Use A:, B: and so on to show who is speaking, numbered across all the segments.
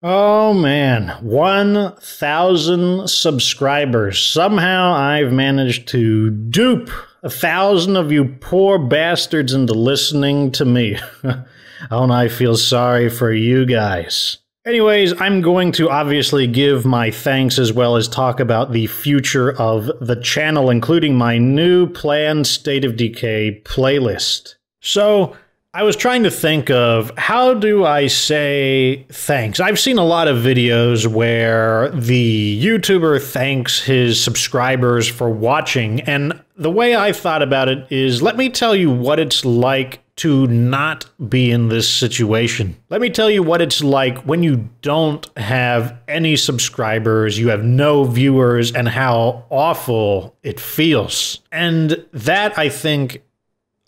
A: Oh man, 1,000 subscribers. Somehow I've managed to dupe 1,000 of you poor bastards into listening to me. Oh, and I feel sorry for you guys. Anyways, I'm going to obviously give my thanks as well as talk about the future of the channel, including my new planned State of Decay playlist. So, I was trying to think of how do I say thanks. I've seen a lot of videos where the YouTuber thanks his subscribers for watching, and the way I thought about it is, let me tell you what it's like to not be in this situation. Let me tell you what it's like when you don't have any subscribers, you have no viewers, and how awful it feels. And that, I think,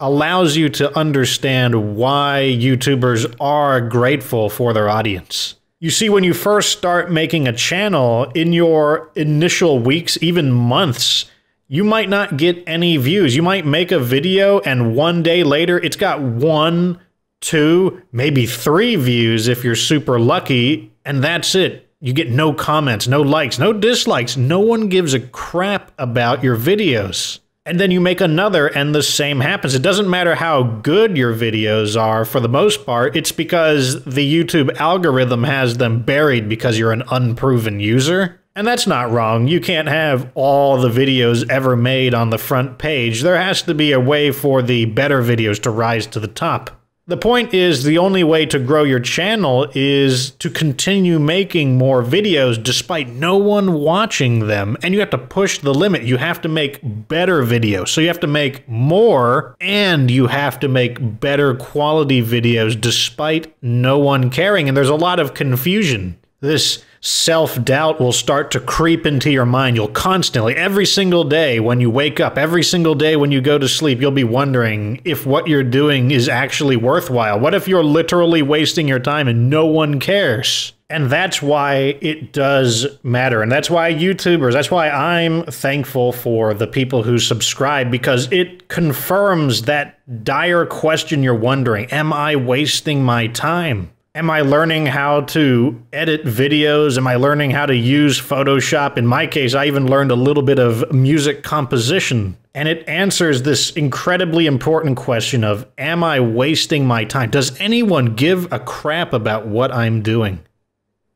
A: allows you to understand why YouTubers are grateful for their audience. You see, when you first start making a channel, in your initial weeks, even months, you might not get any views. You might make a video and one day later it's got 1, 2, maybe 3 views if you're super lucky, and that's it. You get no comments, no likes, no dislikes. No one gives a crap about your videos. And then you make another and the same happens. It doesn't matter how good your videos are for the most part. It's because the YouTube algorithm has them buried because you're an unproven user. And that's not wrong. You can't have all the videos ever made on the front page. There has to be a way for the better videos to rise to the top. The point is, the only way to grow your channel is to continue making more videos despite no one watching them, and you have to push the limit. You have to make better videos. So you have to make more, and you have to make better quality videos despite no one caring, and there's a lot of confusion. This self-doubt will start to creep into your mind. You'll constantly, every single day when you wake up, every single day when you go to sleep, you'll be wondering if what you're doing is actually worthwhile. What if you're literally wasting your time and no one cares? And that's why it does matter. And that's why YouTubers, that's why I'm thankful for the people who subscribe, because it confirms that dire question you're wondering. Am I wasting my time? Am I learning how to edit videos? Am I learning how to use Photoshop? In my case, I even learned a little bit of music composition. And it answers this incredibly important question of, am I wasting my time? Does anyone give a crap about what I'm doing?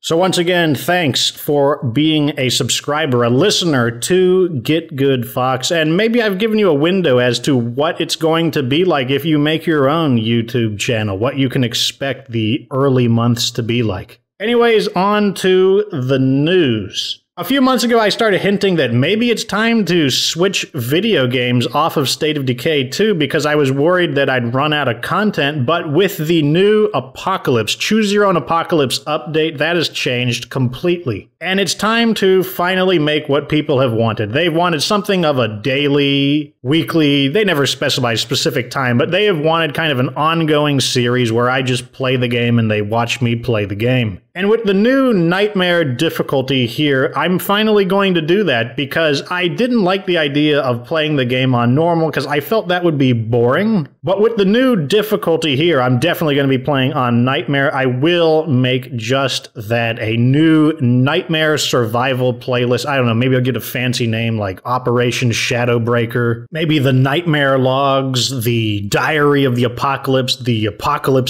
A: So once again, thanks for being a subscriber, a listener to Get Good Fox, and maybe I've given you a window as to what it's going to be like if you make your own YouTube channel, what you can expect the early months to be like. Anyways, on to the news. A few months ago, I started hinting that maybe it's time to switch video games off of State of Decay 2 because I was worried that I'd run out of content, but with the new Apocalypse, Choose Your Own Apocalypse update, that has changed completely. And it's time to finally make what people have wanted. They've wanted something of a daily, weekly, they never specify a specific time, but they have wanted kind of an ongoing series where I just play the game and they watch me play the game. And with the new Nightmare difficulty here, I'm finally going to do that because I didn't like the idea of playing the game on normal because I felt that would be boring. But with the new difficulty here, I'm definitely going to be playing on Nightmare. I will make just that, a new Nightmare survival playlist. I don't know, maybe I'll get a fancy name like Operation Shadowbreaker. Maybe the Nightmare Logs, the Diary of the Apocalypse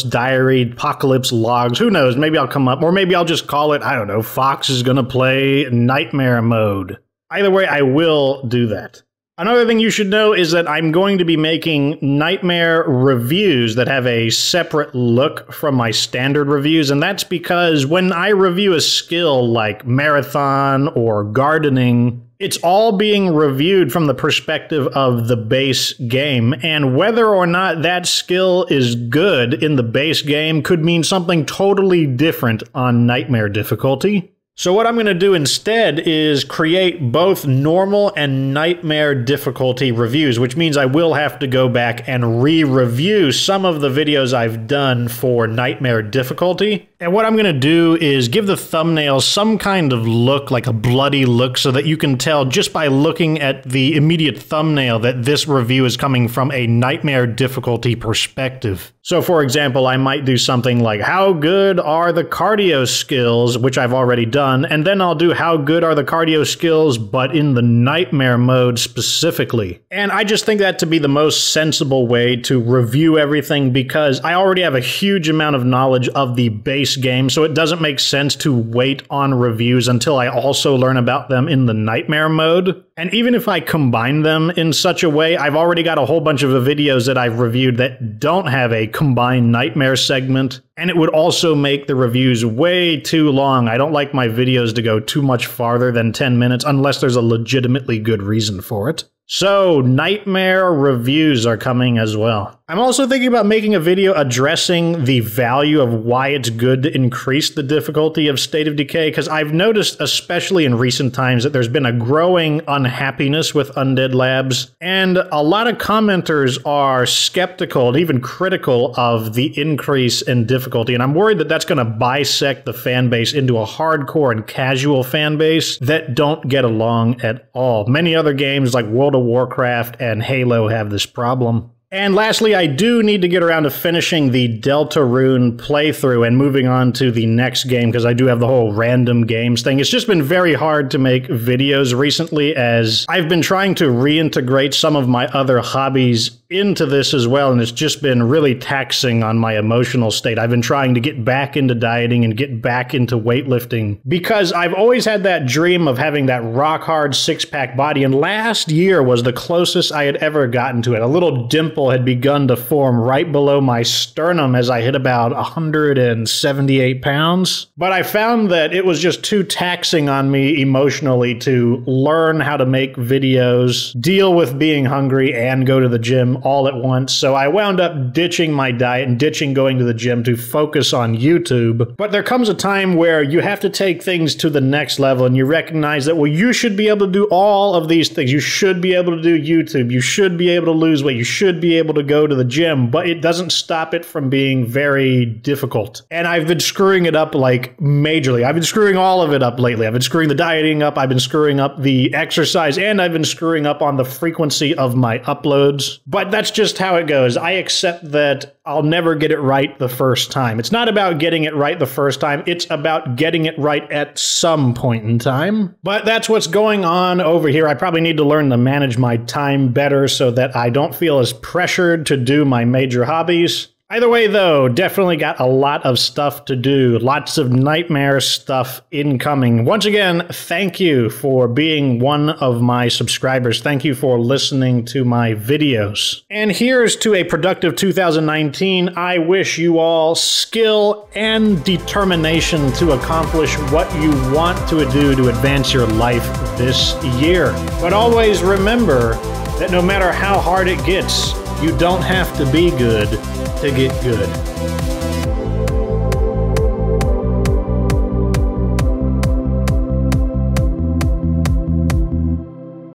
A: Diary, Apocalypse Logs. Who knows? Maybe I'll come up, or maybe I'll just call it, I don't know, Fox is gonna play Nightmare Mode. Either way, I will do that. Another thing you should know is that I'm going to be making Nightmare reviews that have a separate look from my standard reviews, and that's because when I review a skill like Marathon or Gardening, it's all being reviewed from the perspective of the base game, and whether or not that skill is good in the base game could mean something totally different on Nightmare difficulty. So what I'm going to do instead is create both normal and Nightmare difficulty reviews, which means I will have to go back and re-review some of the videos I've done for Nightmare difficulty. And what I'm going to do is give the thumbnail some kind of look, like a bloody look, so that you can tell just by looking at the immediate thumbnail that this review is coming from a Nightmare difficulty perspective. So for example, I might do something like, how good are the cardio skills, which I've already done, and then I'll do how good are the cardio skills, but in the nightmare mode specifically. And I just think that to be the most sensible way to review everything, because I already have a huge amount of knowledge of the base game, so it doesn't make sense to wait on reviews until I also learn about them in the nightmare mode. And even if I combine them in such a way, I've already got a whole bunch of videos that I've reviewed that don't have a combined nightmare segment, and it would also make the reviews way too long. I don't like my videos to go too much farther than 10 minutes unless there's a legitimately good reason for it. So, nightmare reviews are coming as well. I'm also thinking about making a video addressing the value of why it's good to increase the difficulty of State of Decay, because I've noticed, especially in recent times, that there's been a growing unhappiness with Undead Labs, and a lot of commenters are skeptical and even critical of the increase in difficulty, and I'm worried that that's going to bisect the fan base into a hardcore and casual fan base that don't get along at all. Many other games like World of Warcraft and Halo have this problem. And lastly, I do need to get around to finishing the Deltarune playthrough and moving on to the next game, because I do have the whole random games thing. It's just been very hard to make videos recently, as I've been trying to reintegrate some of my other hobbies into this as well, and it's just been really taxing on my emotional state. I've been trying to get back into dieting and get back into weightlifting, because I've always had that dream of having that rock-hard six-pack body, and last year was the closest I had ever gotten to it. A little dimple had begun to form right below my sternum as I hit about 178 pounds. But I found that it was just too taxing on me emotionally to learn how to make videos, deal with being hungry, and go to the gym all at once. So I wound up ditching my diet and ditching going to the gym to focus on YouTube. But there comes a time where you have to take things to the next level, and you recognize that, well, you should be able to do all of these things. You should be able to do YouTube. You should be able to lose weight. You should be able to go to the gym, but it doesn't stop it from being very difficult. And I've been screwing it up like majorly. I've been screwing all of it up lately. I've been screwing the dieting up, I've been screwing up the exercise, and I've been screwing up on the frequency of my uploads. But that's just how it goes. I accept that I'll never get it right the first time. It's not about getting it right the first time, it's about getting it right at some point in time. But that's what's going on over here. I probably need to learn to manage my time better so that I don't feel as pressured to do my major hobbies. Either way, though, definitely got a lot of stuff to do. Lots of nightmare stuff incoming. Once again, thank you for being one of my subscribers. Thank you for listening to my videos. And here's to a productive 2019. I wish you all skill and determination to accomplish what you want to do to advance your life this year. But always remember that no matter how hard it gets, you don't have to be good to get good.